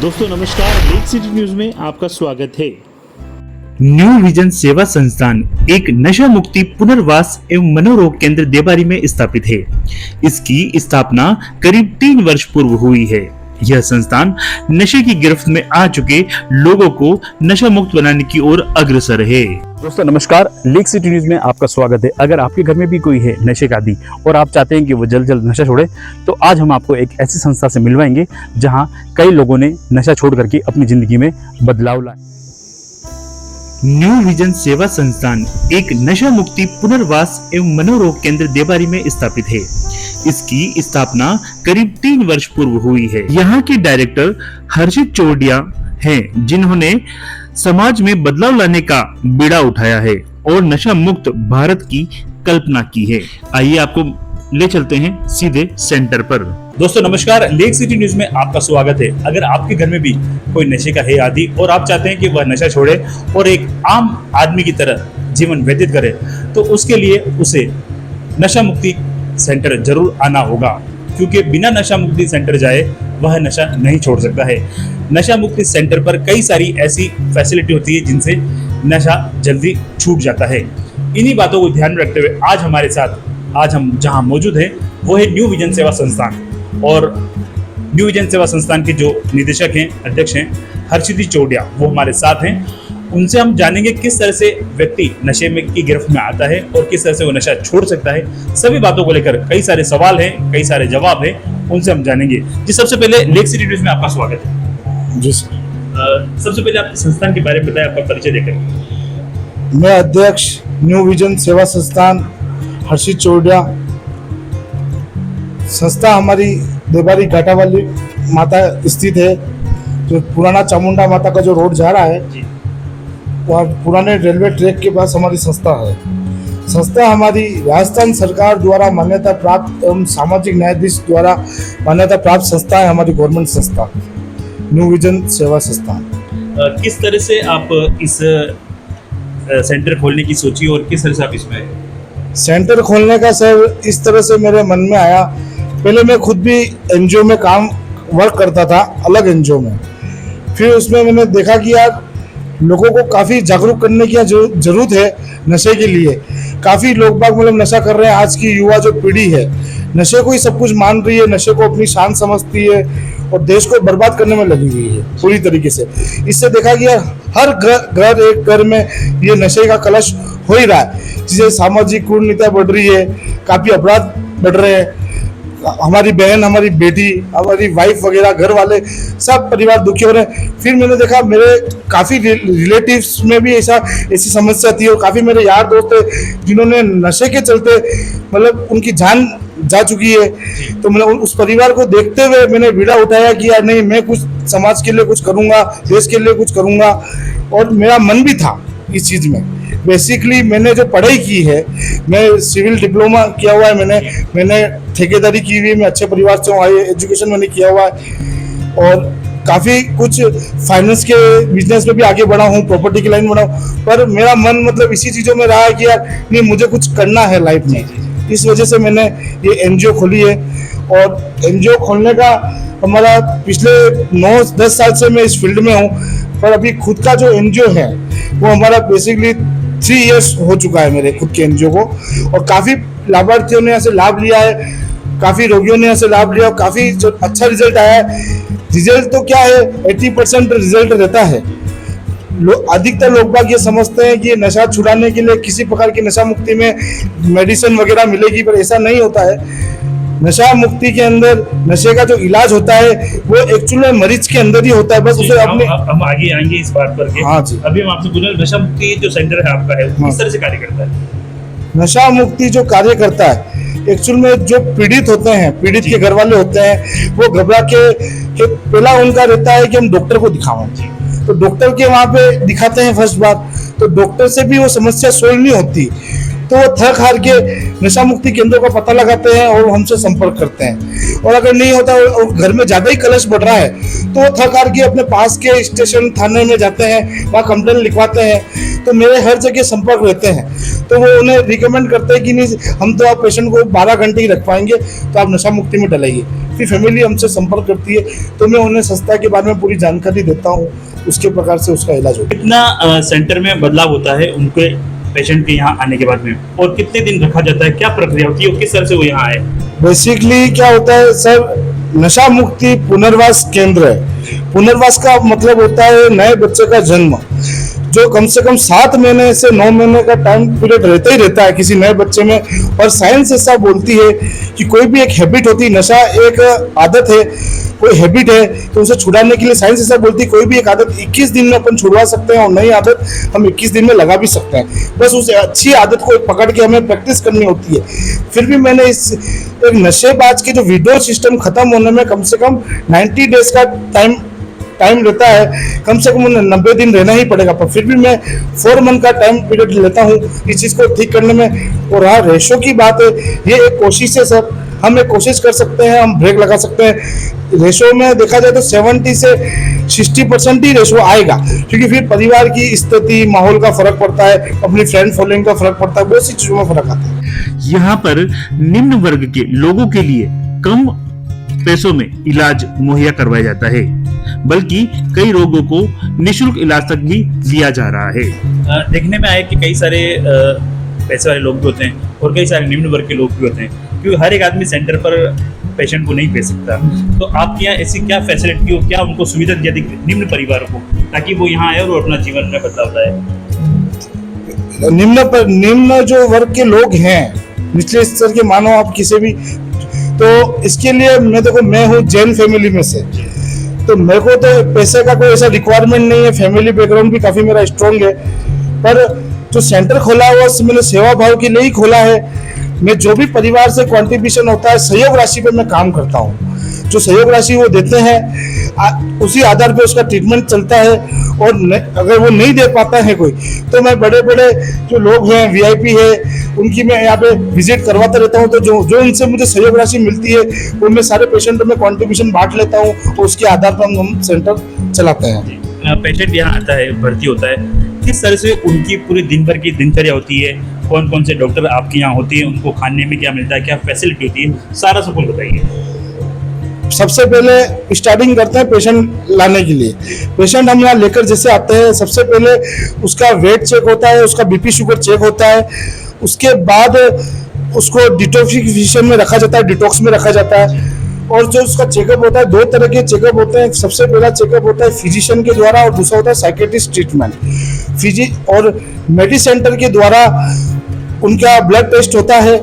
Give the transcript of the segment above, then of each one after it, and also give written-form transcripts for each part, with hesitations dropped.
दोस्तों नमस्कार, lake city news में आपका स्वागत है। न्यू विजन सेवा संस्थान एक नशा मुक्ति पुनर्वास एवं मनोरोग केंद्र देबारी में स्थापित है। इसकी स्थापना करीब 3 वर्ष पूर्व हुई है। यह संस्थान नशे की गिरफ्त में आ चुके लोगों को नशा मुक्त बनाने की ओर अग्रसर है। दोस्तों नमस्कार, लेक सिटी न्यूज में आपका स्वागत है। अगर आपके घर में भी कोई है नशे का आदी और आप चाहते हैं कि वो जल्द जल्द नशा छोड़े, तो आज हम आपको एक ऐसी संस्था से मिलवाएंगे जहां कई लोगों ने नशा छोड़ करके अपनी जिंदगी में बदलाव लाए। न्यू विजन सेवा संस्थान एक नशा मुक्ति पुनर्वास एवं मनोरोग केंद्र देबारी में स्थापित है। इसकी स्थापना करीब 3 वर्ष पूर्व हुई है। यहाँ के डायरेक्टर हर्षित चौडिया हैं, जिन्होंने समाज में बदलाव लाने का बीड़ा उठाया है और नशा मुक्त भारत की कल्पना की है। आइए आपको ले चलते हैं सीधे सेंटर पर। दोस्तों नमस्कार, लेक सिटी न्यूज में आपका स्वागत है। अगर आपके घर में भी कोई नशे का है आदी और आप चाहते हैं कि वह नशा छोड़े और एक आम आदमी की तरह जीवन व्यतीत करे, तो उसके लिए उसे नशा मुक्ति सेंटर जरूर आना होगा, क्योंकि बिना नशा मुक्ति सेंटर जाए वह नशा नहीं छोड़ सकता है। नशा मुक्ति सेंटर पर कई सारी ऐसी फैसिलिटी होती है जिनसे नशा जल्दी छूट जाता है। इन्हीं बातों को ध्यान में रखते हुए आज हम जहां मौजूद हैं वो है न्यू विजन सेवा संस्थान, और न्यू विजन सेवा संस्थान के जो निदेशक हैं, अध्यक्ष हैं हर्षित चौडिया, वो हमारे साथ हैं। उनसे हम जानेंगे किस तरह से व्यक्ति नशे में की गिरफ्त में आता है और किस तरह से वो नशा छोड़ सकता है। सभी बातों को लेकर कई सारे सवाल हैं, कई सारे जवाब हैं, उनसे हम जानेंगे। जी, सबसे पहले लेक सिटी न्यूज में आपका स्वागत है। जी सर। सबसे पहले आप संस्थान के बारे में बताएं, आपका परिचय देकर। मैं अध्यक्ष न्यू विजन सेवा संस्थान हर्षित चौडिया। संस्था हमारी देबारी घाटा वाली माता स्थित है, जो पुराना चामुंडा माता का जो रोड जा रहा है वहाँ पुराने रेलवे ट्रैक के पास हमारी संस्था है। संस्था हमारी राजस्थान सरकार द्वारा मान्यता प्राप्त एवं सामाजिक न्यायाधीश द्वारा मान्यता प्राप्त संस्था है, हमारी गवर्नमेंट संस्था न्यू विजन सेवा संस्थान। किस तरह से आप इस सेंटर खोलने की सोची और किस तरह से आप इसमें आए? सेंटर खोलने का सर इस तरह से मेरे मन में आया। पहले मैं खुद भी एनजीओ में वर्क करता था, अलग एनजीओ में। फिर उसमें मैंने देखा कि यार लोगों को काफ़ी जागरूक करने की जरूरत है नशे के लिए। काफ़ी लोग बाग मतलब नशा कर रहे हैं। आज की युवा जो पीढ़ी है नशे को ही सब कुछ मान रही है, नशे को अपनी शान समझती है और देश को बर्बाद करने में लगी हुई है पूरी तरीके से। इससे देखा कि यार हर एक घर में ये नशे का कलश हो ही रहा है, जिससे सामाजिक कुरीतियाँ बढ़ रही है, काफ़ी अपराध बढ़ रहे हैं। हमारी बहन, हमारी बेटी, हमारी वाइफ वगैरह, घर वाले सब परिवार दुखी हो रहे हैं। फिर मैंने देखा मेरे काफ़ी रिलेटिव्स में भी ऐसी समस्या थी, और काफ़ी मेरे यार दोस्त थे जिन्होंने नशे के चलते मतलब उनकी जान जा चुकी है। तो मैंने उस परिवार को देखते हुए मैंने बीड़ा उठाया कि यार नहीं, मैं कुछ समाज के लिए कुछ करूँगा, देश के लिए कुछ करूँगा, और मेरा मन भी था इस चीज़ में। बेसिकली मैंने जो पढ़ाई की है, मैं सिविल डिप्लोमा किया हुआ है, मैंने ठेकेदारी की हुई है, मैं अच्छे परिवार से हूँ, हाई एजुकेशन मैंने किया हुआ है, और काफ़ी कुछ फाइनेंस के बिजनेस में भी आगे बढ़ा हूँ, प्रॉपर्टी की लाइन बढ़ा हूँ। पर मेरा मन मतलब इसी चीज़ों में रहा है कि यार नहीं, मुझे कुछ करना है लाइफ में। इस वजह से मैंने ये एनजीओ खोली है, और एनजीओ खोलने का हमारा पिछले 9-10 साल से मैं इस फील्ड में हूँ। पर अभी खुद का जो एनजीओ है वो हमारा बेसिकली 3 इयर्स हो चुका है मेरे खुद के एनजीओ को, और काफ़ी लाभार्थियों ने यहाँ से लाभ लिया है, काफ़ी रोगियों ने यहाँ से लाभ लिया, और काफ़ी जो अच्छा रिजल्ट आया है। रिजल्ट तो क्या है, 80% रिजल्ट रहता है। अधिकतर लोग बाग ये समझते हैं कि नशा छुड़ाने के लिए किसी प्रकार की नशा मुक्ति में मेडिसिन वगैरह मिलेगी, पर ऐसा नहीं होता है। नशा मुक्ति के अंदर नशे का जो इलाज होता है वो एक्चुअली मरीज के अंदर ही होता है, बस उसे अपने हम आगे आएंगे इस बात पर। हाँ जी। अभी हम आपसे पूछे नशा मुक्ति जो सेंटर है आपका है, किस तरह से कार्य करता है? नशा मुक्ति जो कार्य करता है, एक्चुअल में जो पीड़ित होते हैं, पीड़ित के घर वाले होते हैं, वो घबरा के पहला उनका रहता है कि हम डॉक्टर को दिखाएं। तो डॉक्टर के वहाँ पे दिखाते हैं फर्स्ट बार, तो डॉक्टर से भी वो समस्या सोल्व नहीं होती। तो तो वो थक हार के नशा मुक्ति केंद्रों का पता लगाते हैं और हमसे संपर्क करते हैं। और अगर नहीं होता और घर में ज्यादा ही कलश बढ़ रहा है तो वो थक हार के अपने पास के स्टेशन थाने में जाते हैं, वहाँ कंप्लेन लिखवाते हैं। तो मेरे हर जगह संपर्क रहते हैं, तो वो उन्हें रिकमेंड करते हैं कि नहीं, हम तो आप पेशेंट को 12 घंटे ही रख पाएंगे, तो आप नशा मुक्ति में डलाइए। फिर फैमिली हमसे संपर्क करती है, तो मैं उन्हें संस्था के बारे में पूरी जानकारी देता हूँ, उसके प्रकार से उसका इलाज होता है। कितना सेंटर में बदलाव होता है उनके पेशेंट के यहाँ आने के बाद में, और कितने दिन रखा जाता है, क्या प्रक्रिया होती है और किस तरह से वो यहाँ आए? बेसिकली क्या होता है सर, नशा मुक्ति पुनर्वास केंद्र है। पुनर्वास का मतलब होता है नए बच्चे का जन्म, जो कम से कम 7 महीने से 9 महीने का टाइम पीरियड रहता ही रहता है किसी नए बच्चे में। और साइंस ऐसा बोलती है कि कोई भी एक हैबिट होती है, नशा एक आदत है, कोई हैबिट है, तो उसे छुड़ाने के लिए साइंस ऐसा बोलती है कोई भी एक आदत 21 दिन में अपन छुड़वा सकते हैं और नई आदत हम 21 दिन में लगा भी सकते हैं। बस उस अच्छी आदत को पकड़ के हमें प्रैक्टिस करनी होती है। फिर भी मैंने इस एक नशेबाज के जो विड्रॉल सिस्टम खत्म होने में कम से कम 90 डेज का टाइम रहता है, कम से कम 90 दिन रहना ही पड़ेगा, पर फिर भी मैं 4 मंथ का टाइम पीरियड लेता हूँ इस चीज़ को ठीक करने में। और हाँ, रेशो की बात है, ये एक कोशिश है सर, हम एक कोशिश कर सकते हैं, हम ब्रेक लगा सकते हैं। रेशो में देखा जाए तो 70 से 60% ही रेशो आएगा, क्योंकि फिर परिवार की स्थिति, माहौल का फर्क पड़ता है, अपनी फ्रेंड फॉलोइंग का फर्क पड़ता है, बहुत सी चीज़ों में फर्क आता है। यहाँ पर निम्न वर्ग के लोगों के लिए कम पैसों में इलाज मुहैया करवाया जाता है, बल्कि कई रोगों को निशुल्क इलाज तक भी दिया जा रहा है। देखने में आया कि कई सारे पैसे वाले लोग भी होते हैं और कई सारे निम्न वर्ग के लोग भी होते हैं, क्योंकि हर एक आदमी सेंटर पर पेशेंट को नहीं भेज सकता। तो आपके यहाँ ऐसी क्या फैसिलिटी हो, क्या उनको सुविधा दी जाती निम्न परिवारों को, ताकि वो यहाँ आए और अपना जीवन में बदलाव लाए? निम्न जो वर्ग के लोग हैं, निचले स्तर के, मानो आप किसी भी, तो इसके लिए मैं हूँ जैन फैमिली में से, तो मेरे को तो पैसे का कोई ऐसा रिक्वायरमेंट नहीं है, फैमिली बैकग्राउंड भी काफी मेरा स्ट्रॉन्ग है। पर जो सेंटर खोला हुआ मैंने सेवा भाव के लिए ही खोला है। मैं जो भी परिवार से कॉन्ट्रीब्यूशन होता है, सहयोग राशि पे मैं काम करता हूँ। जो सहयोग राशि वो देते हैं उसी आधार पे उसका ट्रीटमेंट चलता है। और अगर वो नहीं दे पाता है कोई, तो मैं बड़े बड़े जो लोग हैं, VIP है, उनकी मैं यहाँ पे विजिट करवाता रहता हूँ। तो जो इनसे मुझे सहयोग राशि मिलती है वो मैं सारे पेशेंटों में कॉन्ट्रीब्यूशन बांट लेता हूँ और उसके आधार पर हम सेंटर चलाते हैं। पेशेंट यहाँ आता है, भर्ती होता है, किस तरह से उनकी पूरी दिन भर की दिनचर्या होती है, कौन कौन से डॉक्टर आपके यहाँ होते हैं, उनको खाने में क्या मिलता है, क्या फैसिलिटी होती है, सारा सब कुछ बताइए। सबसे पहले स्टार्टिंग करते हैं पेशेंट लाने के लिए। पेशेंट हम यहाँ लेकर जैसे आते हैं, सबसे पहले उसका वेट चेक होता है, उसका BP शुगर चेक होता है। उसके बाद उसको डिटॉक्सिफिकेशन में रखा जाता है, डिटॉक्स में रखा जाता है। और जो उसका चेकअप होता है, 2 तरह के चेकअप होते हैं। सबसे पहला चेकअप होता है फिजिशियन के द्वारा और दूसरा होता है साइकेट्रिस्ट ट्रीटमेंट। और मेडी सेंटर के द्वारा उनका ब्लड टेस्ट होता है,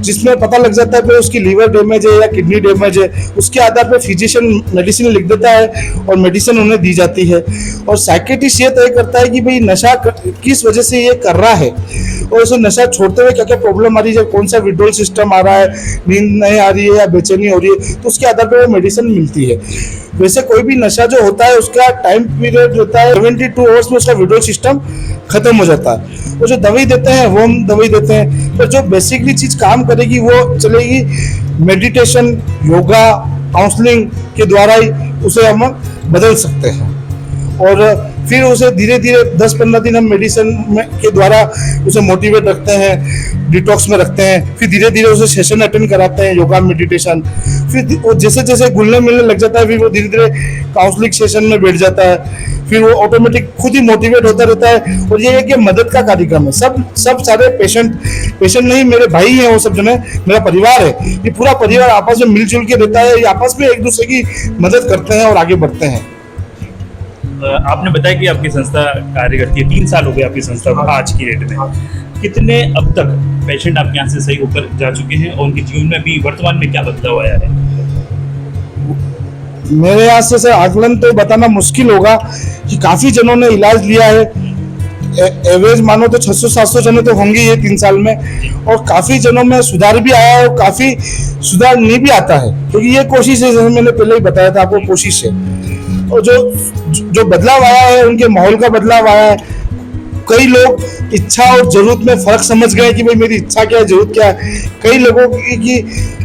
जिसमें पता लग जाता है कि उसकी लीवर डैमेज है या किडनी डैमेज है। उसके आधार पर फिजिशियन मेडिसिन लिख देता है और मेडिसिन उन्हें दी जाती है। और साइकेट्रिस्ट ये तय करता है कि भाई नशा किस वजह से ये कर रहा है और उसे नशा छोड़ते हुए क्या क्या प्रॉब्लम आ रही है, कौन सा विड्रॉल सिस्टम आ रहा है, नींद नहीं आ रही है या बेचैनी हो रही है, तो उसके आधार पर वो मेडिसिन मिलती है। वैसे कोई भी नशा जो होता है उसका टाइम पीरियड होता है 72 आवर्स में उसका विड्रॉल सिस्टम खत्म हो जाता है। वो जो दवाई देते हैं वो हम दवाई देते हैं, पर जो बेसिकली चीज काम करेगी वो चलेगी मेडिटेशन, योगा, काउंसलिंग के द्वारा ही उसे हम बदल सकते हैं। और फिर उसे धीरे धीरे 10-15 दिन हम मेडिसिन के द्वारा उसे मोटिवेट रखते हैं, डिटॉक्स में रखते हैं। फिर धीरे धीरे उसे सेशन अटेंड कराते हैं, योगा, मेडिटेशन। फिर वो जैसे जैसे घुलने मिलने लग जाता है, फिर वो धीरे धीरे काउंसलिंग सेशन में बैठ जाता है। फिर वो ऑटोमेटिक खुद ही मोटिवेट होता रहता है। और ये है कि मदद का कार्यक्रम है। सब सारे पेशेंट नहीं, मेरे भाई हैं वो सब जने, मेरा परिवार है। ये पूरा परिवार आपस में मिलजुल के रहता है, ये आपस में एक दूसरे की मदद करते हैं और आगे बढ़ते हैं। आपने बताया कि आपकी संस्था कार्य करती है, 3 साल हो गए आपकी संस्था को आज की डेट में। कितने अब तक पेशेंट आपके यहाँ से सही होकर जा चुके हैं और उनके जीवन में अभी वर्तमान में क्या बदलाव आया है? मेरे यहाँ से आकलन तो बताना मुश्किल होगा कि काफी जनों ने इलाज लिया है। एवरेज मानो तो 600-700 जने तो होंगे ये 3 साल में। और काफी जनों में सुधार भी आया है और काफी सुधार नहीं भी आता है, क्योंकि ये कोशिश है, जैसे मैंने पहले ही बताया था आपको, कोशिश है। और जो बदलाव आया है, उनके माहौल का बदलाव आया है। कई लोग इच्छा और जरूरत में फर्क समझ गए कि भाई मेरी इच्छा क्या है, जरूरत क्या है। कई लोगों की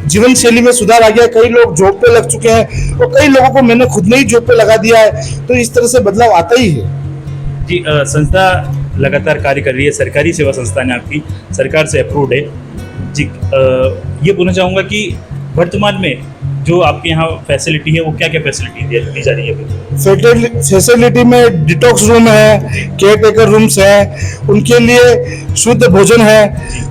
जीवन शैली में सुधार आ गया, कई लोग जॉब पे लग चुके हैं और कई लोगों को मैंने खुद ने ही जॉब पे लगा दिया है। तो इस तरह से बदलाव आता ही है। जी, संस्था लगातार कार्य कर रही है, सरकारी सेवा संस्थान है आपकी, सरकार से अप्रूव्ड है। जी, ये बोलना चाहूँगा कि वर्तमान में जो आपके यहाँ फैसिलिटी है वो क्या क्या फैसिलिटी दी जा रही है? फैसिलिटी में डिटॉक्स रूम है, केयर टेकर रूम्स हैं, उनके लिए शुद्ध भोजन है,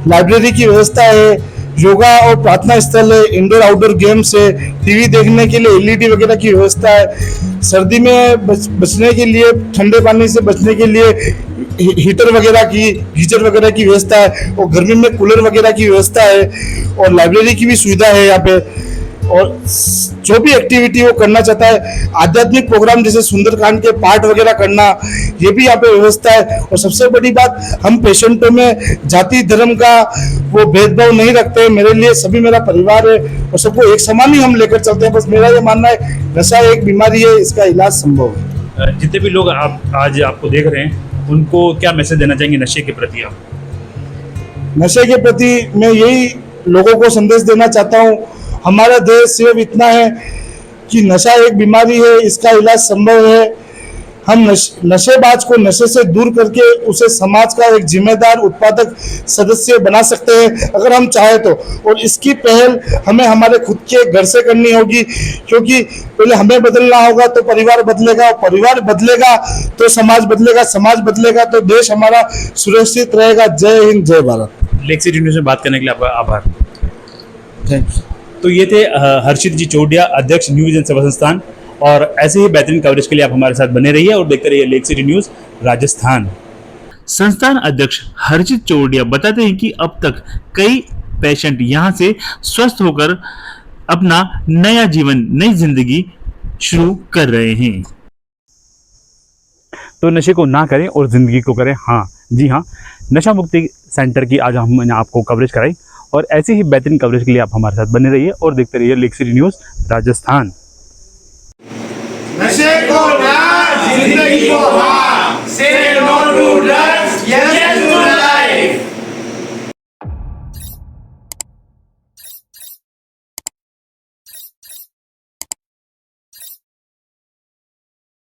लाइब्रेरी की व्यवस्था है, योगा और प्रार्थना स्थल है, इंडोर आउटडोर गेम्स है, टीवी देखने के लिए एलईडी वगैरह की व्यवस्था है, सर्दी में बचने के लिए, ठंडे पानी से बचने के लिए हीटर वगैरह की, गीजर वगैरह की व्यवस्था है, और गर्मी में कूलर वगैरह की व्यवस्था है, और लाइब्रेरी की भी सुविधा है यहाँ पे। और जो भी एक्टिविटी वो करना चाहता है, आध्यात्मिक प्रोग्राम जैसे सुंदरकांड के पाठ वगैरह करना, ये भी यहाँ पे व्यवस्था है। और सबसे बड़ी बात, हम पेशेंटों में जाति धर्म का वो भेदभाव नहीं रखते हैं। मेरे लिए सभी मेरा परिवार है और सबको एक समान ही हम लेकर चलते हैं। बस मेरा ये मानना है, नशा एक बीमारी है, इसका इलाज संभव है। जितने भी लोग आप आज आपको देख रहे हैं, उनको क्या मैसेज देना चाहेंगे नशे के प्रति आप? नशे के प्रति मैं यही लोगों को संदेश देना चाहता हूँ, हमारा देश सिर्फ इतना है कि नशा एक बीमारी है, इसका इलाज संभव है। हम नशेबाज को नशे से दूर करके उसे समाज का एक जिम्मेदार उत्पादक सदस्य बना सकते हैं, अगर हम चाहे तो। और इसकी पहल हमें हमारे खुद के घर से करनी होगी, क्योंकि पहले हमें बदलना होगा तो परिवार बदलेगा, परिवार बदलेगा तो समाज बदलेगा, समाज बदलेगा तो देश हमारा सुरक्षित रहेगा। जय हिंद, जय भारत। लेक सिटी न्यूज़ में बात करने के लिए आपका आभार। Thank you. तो ये थे हर्षित जी चौडिया, अध्यक्ष न्यू विजन सेवा संस्थान। और ऐसे ही बेहतरीन कवरेज के लिए आप हमारे साथ बने रहिए और देखते रहिए लेक सिटी न्यूज़ राजस्थान। संस्थान अध्यक्ष हर्षित चौडिया बताते हैं कि अब तक कई पेशेंट यहाँ से स्वस्थ होकर अपना नया जीवन, नई जिंदगी शुरू कर रहे हैं। तो नशे को ना करें और ज़िंदगी को करें। हाँ जी हाँ, नशा मुक्ति सेंटर की आज हमने आपको कवरेज कराई और ऐसे ही बेहतरीन कवरेज के लिए आप हमारे साथ बने रहिए और देखते रहिए लेक सिटी न्यूज़ राजस्थान। नशे को ना, जिंदगी को हाँ, से नो टू